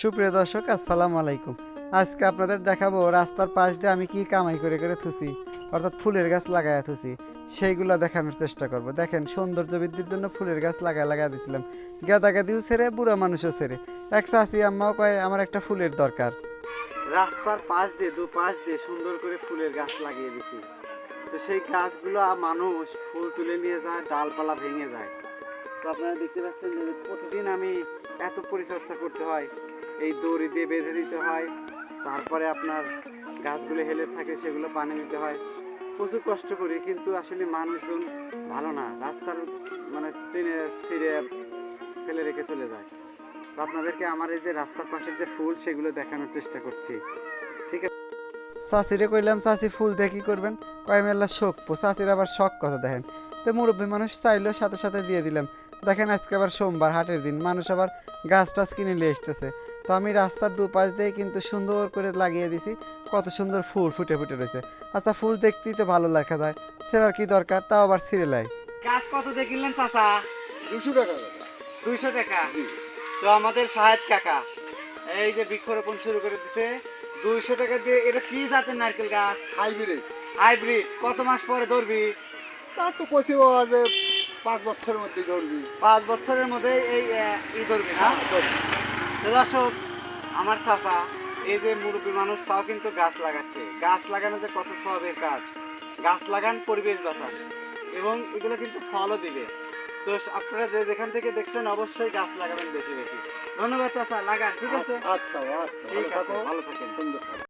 সুপ্রিয় দর্শক, আসসালামু আলাইকুম। আজকে আপনাদের দেখাবো রাস্তার পাশ দিয়ে আমি কি কামাই করে করে থুছি, অর্থাৎ ফুলের গাছ লাগায়া থুছি, সেইগুলো দেখানোর চেষ্টা করব। দেখেন, সৌন্দর্য বৃদ্ধির জন্য ফুলের গাছ লাগা দিয়েছিলাম, গাদা গাদিও ছেড়ে, বুড়া মানুষও ছেড়ে। এক চাচি আম্মাও কয় আমার একটা ফুলের দরকার। রাস্তার পাশ দিয়ে দুপাশ দিয়ে সুন্দর করে ফুলের গাছ লাগিয়ে দিছি। তো সেই গাছগুলো মানুষ ফুল তুলে নিয়ে যায়, ডালপালা ভেঙে যায়। তো আপনারা দেখতে পাচ্ছেন যে প্রতিদিন আমি এত পরিচর্যা করতে হয়, এই দড়ি দিয়ে বেঁধে দিতে হয়, তারপরে আপনার গাছগুলো হেলে থাকে, সেগুলো পানি দিতে হয়, প্রচুর কষ্ট করি। কিন্তু আসলে মানুষজন ভালো না, রাস্তার মানে টেনে ছিঁড়ে ফেলে রেখে চলে যায়। তো আপনাদেরকে আমার এই যে রাস্তার পাশের যে ফুল, সেগুলো দেখানোর চেষ্টা করছি। ঠিক আছে, চাষিরে কইলাম, চাষি ফুল দিয়ে কি করবেন? কয় মেলা শখ পো। চাষির আবার শখ কথা দেখেন। তো মুরব্বী মানুষ চাইলেও সাথে সাথে দিয়ে দিলাম। দেখেন, আজকে আবার সোমবার, হাটের দিন, মানুষ আবার গাছ টাছ কিনে নিয়ে আসতেছে। তো আমি রাস্তার দুপাশ দিয়ে কিন্তু সুন্দর করে লাগিয়ে দিছি, কত সুন্দর ফুল ফুটে ফুটে রয়েছে। আচ্ছা, ফুল দেখতেই তো ভালো দেখা যায়, ছেড়ার কি দরকার? তাও আবার ছিঁড়ে লাই। গাছ কত দিয়ে কিনলেন চাচা? 200 টাকা। 200 টাকা। জি। তো আমাদের সাহেব কাকা এই যে বৃক্ষরোপণ শুরু করে দিতে, 200 টাকা দিয়ে। এটা কি জাতের নারকেল গাছ? হাইব্রিড। হাইব্রিড। কত মাস পরে ধরবি? তা তো কইছি ও যে 5 বছরের মধ্যে ধরবি। 5 বছরের মধ্যে এই ধরবি না? ধরবি। তো দর্শক, আমার চাচা এই যে মুরব্বী মানুষ, তাও কিন্তু গাছ লাগাচ্ছে। গাছ লাগানো যে কত সবের কাজ। গাছ লাগান, পরিবেশ বাঁচান, এবং এগুলো কিন্তু ফলও দিবে। তো আপনারা যে যেখান থেকে দেখছেন, অবশ্যই গাছ লাগাবেন বেশি বেশি। ধন্যবাদ চাচা, লাগান। ঠিক আছে, আচ্ছা, আচ্ছা। ঠিক ভালো আছে, থাকো। ভালো থাকেন। সুন্দর থাকো।